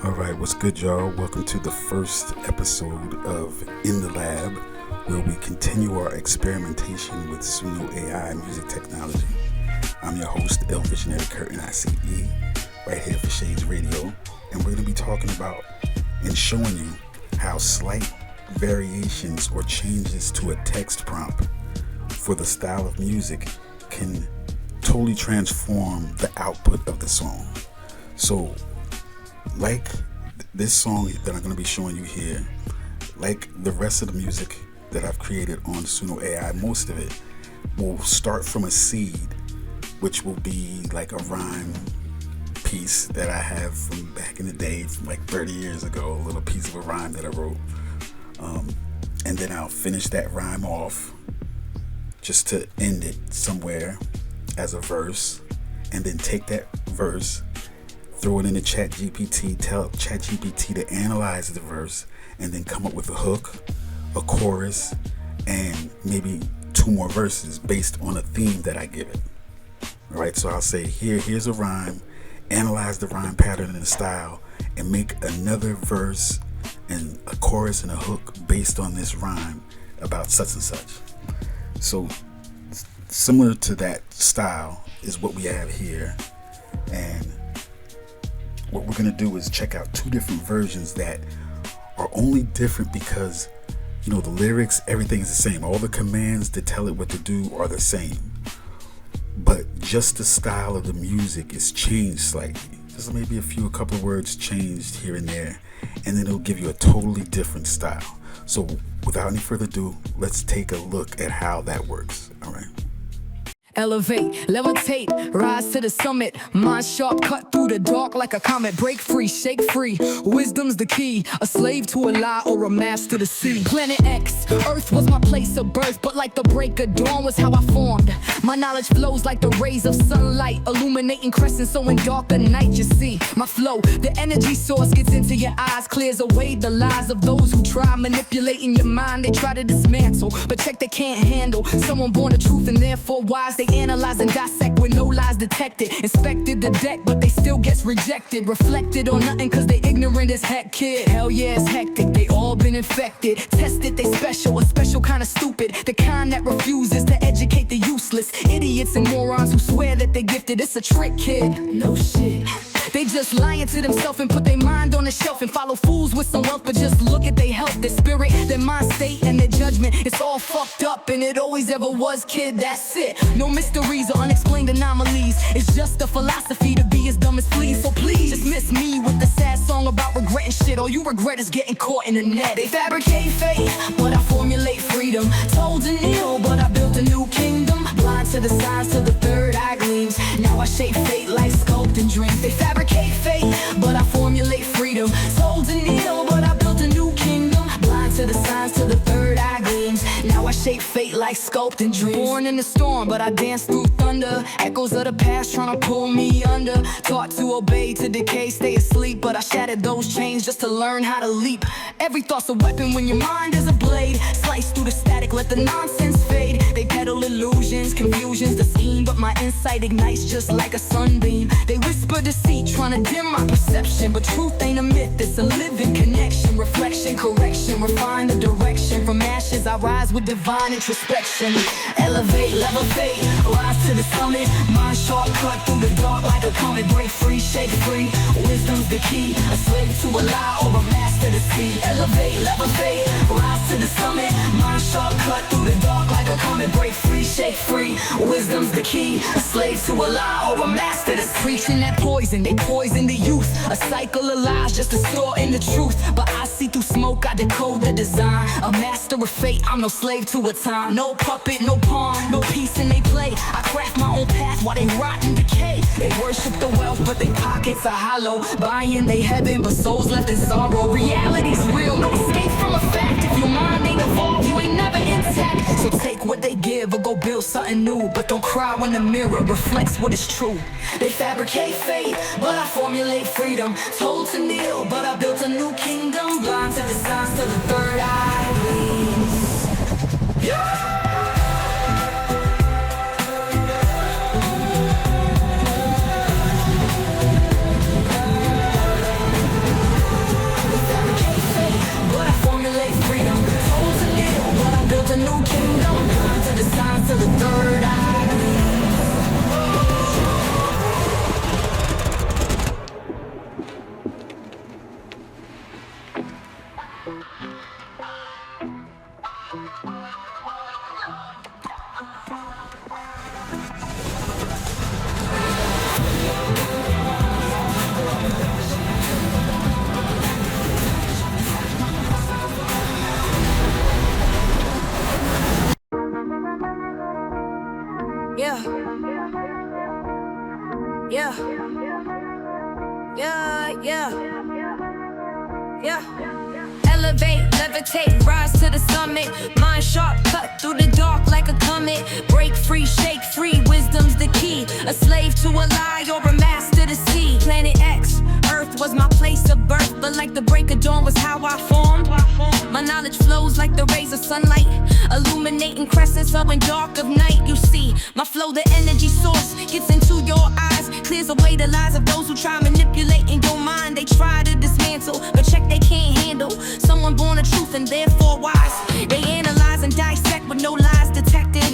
All right, what's good, y'all? Welcome to the first episode of In the Lab, where we continue our experimentation with Suno AI music technology. I'm your host, El Visionary Curtin, ICE, right here for Shades Radio, and we're going to be talking about and showing you how slight variations or changes to a text prompt for the style of music can totally transform the output of the song. So, like this song that I'm going to be showing you here, like the rest of the music that I've created on Suno AI, most of it will start from a seed, which will be like a rhyme piece that I have from back in the day, from like 30 years ago, a little piece of a rhyme that I wrote. And then I'll finish that rhyme off just to end it somewhere as a verse, and then take that verse, throw it into ChatGPT, tell ChatGPT to analyze the verse, and then come up with a hook, a chorus, and maybe two more verses based on a theme that I give it. All right, so I'll say, here's a rhyme, analyze the rhyme pattern and the style, and make another verse and a chorus and a hook based on this rhyme about such and such. So similar to that style is what we have here, and what we're going to do is check out two different versions that are only different because, you know, the lyrics, everything is the same. All the commands to tell it what to do are the same. But just the style of the music is changed slightly. Just maybe a couple of words changed here and there, and then it'll give you a totally different style. So without any further ado, let's take a look at how that works. All right. Elevate, levitate, rise to the summit. Mind sharp, cut through the dark like a comet. Break free, shake free, wisdom's the key. A slave to a lie or a master to see. Planet X, Earth was my place of birth, but like the break of dawn was how I formed. My knowledge flows like the rays of sunlight, illuminating crescents so in darker night you see. My flow, the energy source gets into your eyes, clears away the lies of those who try manipulating your mind. They try to dismantle, but check they can't handle. Someone born of truth and therefore wise. They analyze and dissect with no lies detected. Inspected the deck, but they still gets rejected. Reflected on nothing cause they ignorant as heck, kid. Hell yeah, it's hectic, they all been infected. Tested, they special, a special kind of stupid. The kind that refuses to educate the useless. Idiots and morons who swear that they gifted. It's a trick, kid. No shit. They just lying to themselves and put their mind on the shelf and follow fools with some wealth, but just look at their health, their spirit, their mind state, and their judgment. It's all fucked up and it always ever was, kid, that's it. No mysteries or unexplained anomalies. It's just a philosophy to be as dumb as fleas. So please dismiss me with the sad song about regretting shit. All you regret is getting caught in the net. They fabricate fate, but I formulate freedom. Told to kneel, but I built a new kingdom. Blind to the signs, to the third eye gleams. Now I shape fate like sculpting dreams. They fabricate fate, but I formulate freedom. Told to kneel, but I built a new kingdom. Blind to the signs, to the third eye gleams. Now I shape fate like sculpting dreams. Born in the storm, but I dance through thunder. Echoes of the past trying to pull me under. Taught to obey, to decay, stay asleep. But I shattered those chains just to learn how to leap. Every thought's a weapon when your mind is a blade. Slice through the static, let the nonsense fade. They peddle illusions, confusion's the scheme, but my insight ignites just like a sunbeam. They whisper deceit, trying to dim my perception, but truth ain't a myth, it's a living connection. Reflection, correction, refine the direction. From ashes I rise with divine introspection. Elevate, levitate, rise to the summit. Mind sharp, cut through the dark like a comet. Break free, shake free, wisdom's the key. A slave to a lie or a master to see. Elevate, levitate, rise to the summit. Mind sharp, cut through the dark like a comet. Break free, shake free, wisdom's the key. A slave to a lie or a master to see. Preaching that poison, they poison the youth. A cycle of lies just to store in the truth. But I see through smoke, I decode the design. A master of fate, I'm no slave to a time. No puppet, no pawn, no piece in they play. I craft my own path while they rot and decay. They worship the wealth, but their pockets are hollow. Buying they heaven, but souls left in sorrow. Reality's real, no escape from a fact. If your mind ain't evolved, you ain't never intact. So take what they give or go build something new. But don't cry when the mirror reflects what is true. They fabricate fate, but I formulate freedom. Told to kneel, but I built a new kingdom. Blind to the signs, to the third eye gleams. Yeah! Elevate, levitate, rise to the summit. Mind sharp, cut through the dark like a comet. Break free, shake free, wisdom's the key. A slave to a lie or a master to see. Planet X, Earth was my place of birth, but like the break of dawn was how I formed. My knowledge flows like the rays of sunlight, illuminating crescents up in dark of night. You see, my flow, the energy source, gets into your eyes, clears away the lies of those who try manipulating your mind. They try to dismantle, but check they can't handle someone born of truth and therefore wise. They analyze and dissect with no lies detected.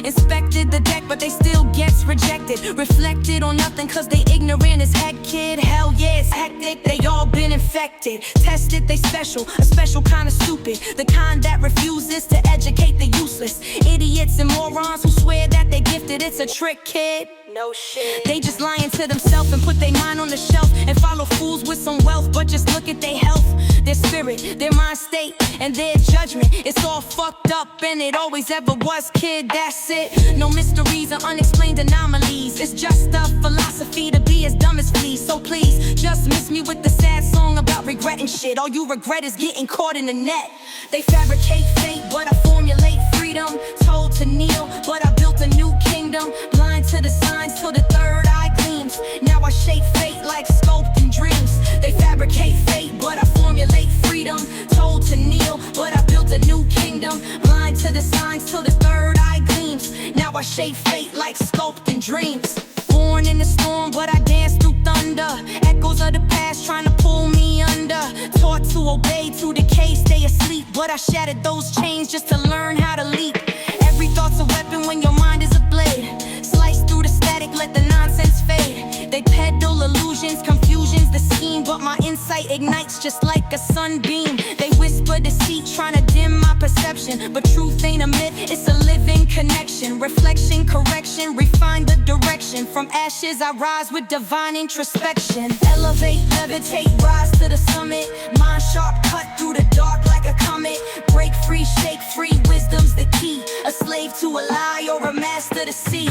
Inspected the deck, but they still gets rejected. Reflected on nothing cause they ignorant as heck, kid. Hell yeah, it's hectic, they all been infected. Tested, they special, a special kind of stupid. The kind that refuses to educate the useless. Idiots and morons who swear that they're gifted. It's a trick, kid. No shit. They just lying to themselves and put their mind on the shelf and follow fools with some wealth, but just look at their health, their spirit, their mind state, and their judgment. It's all fucked up and it always ever was, kid, that's it. No mysteries or unexplained anomalies. It's just a philosophy to be as dumb as fleas. So please, just miss me with the sad song about regretting shit. All you regret is getting caught in the net. They fabricate fate, but I formulate freedom. Told to kneel, but I built a new kingdom. Blind to the signs till the third eye gleams. Now I shape fate like sculpting dreams. They fabricate fate, but I formulate freedom. Told to kneel, but I built a new kingdom. Blind to the signs till the third eye gleams. Now I shape fate like sculpting dreams. Born in the storm, but I dance through thunder. Echoes of the past trying to pull me under. Taught to obey, to decay, stay asleep. But I shattered those chains just to learn how to leap. Every thought's a weapon when your mind is a blade. Slice through the static, let the nonsense fade. They peddle illusions, confusion's the scheme, but my insight ignites just like a sunbeam. They whisper deceit, trying to dim my perception, but truth ain't a myth, it's a living connection. Reflection, correction, refine the direction. From ashes I rise with divine introspection. Elevate, levitate, rise to the summit. Mind sharp, cut through the dark like a comet. Break free, shake free, wisdom's the key. A slave to a lie or a master to see.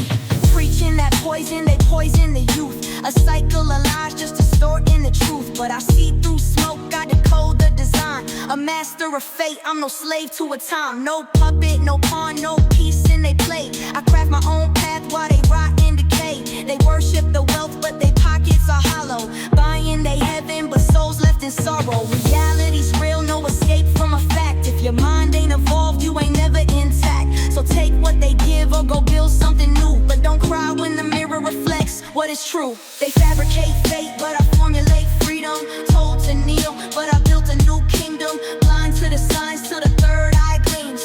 Preaching that poison, they poison the youth. A cycle of lies just distorting the truth. But I see through smoke, I decode the design. A master of fate, I'm no slave to a time. No puppet, no pawn, no piece in they play. I craft my own path while they rot in decay. They worship the wealth, but their pockets are hollow. Buying they heaven, but souls left in sorrow. Reality's real, no escape from a fact. If your mind ain't evolved, you ain't never intact. So take what they give or go build something new. But don't cry when the mirror reflects what is true. They fabricate fate, but I formulate freedom. Told to kneel, but I built a new kingdom. Blind to the signs till the third eye gleams.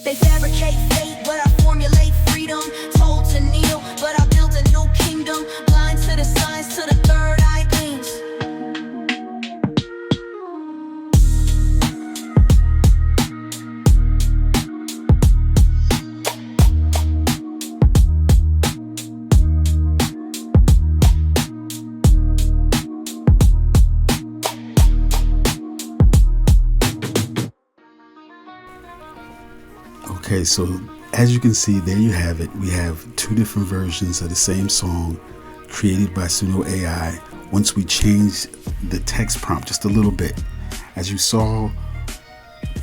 They fabricate fate, but I formulate freedom. Told to kneel, but I built a new kingdom. Blind to the signs till the third eye gleams. Okay, so as you can see, there you have it. We have two different versions of the same song created by Suno AI. Once we change the text prompt just a little bit, as you saw,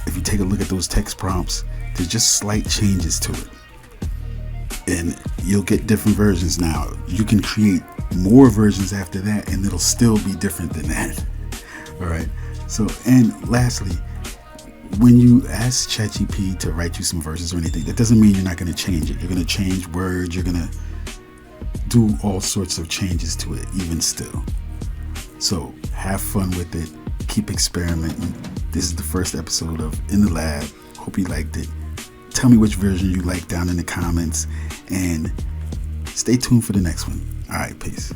if you take a look at those text prompts, there's just slight changes to it. And you'll get different versions now. You can create more versions after that and it'll still be different than that. All right. So, and lastly, when you ask ChatGPT to write you some verses or anything, that doesn't mean you're not going to change it. You're going to change words. You're going to do all sorts of changes to it, even still. So have fun with it. Keep experimenting. This is the first episode of In the Lab. Hope you liked it. Tell me which version you like down in the comments and stay tuned for the next one. All right, peace.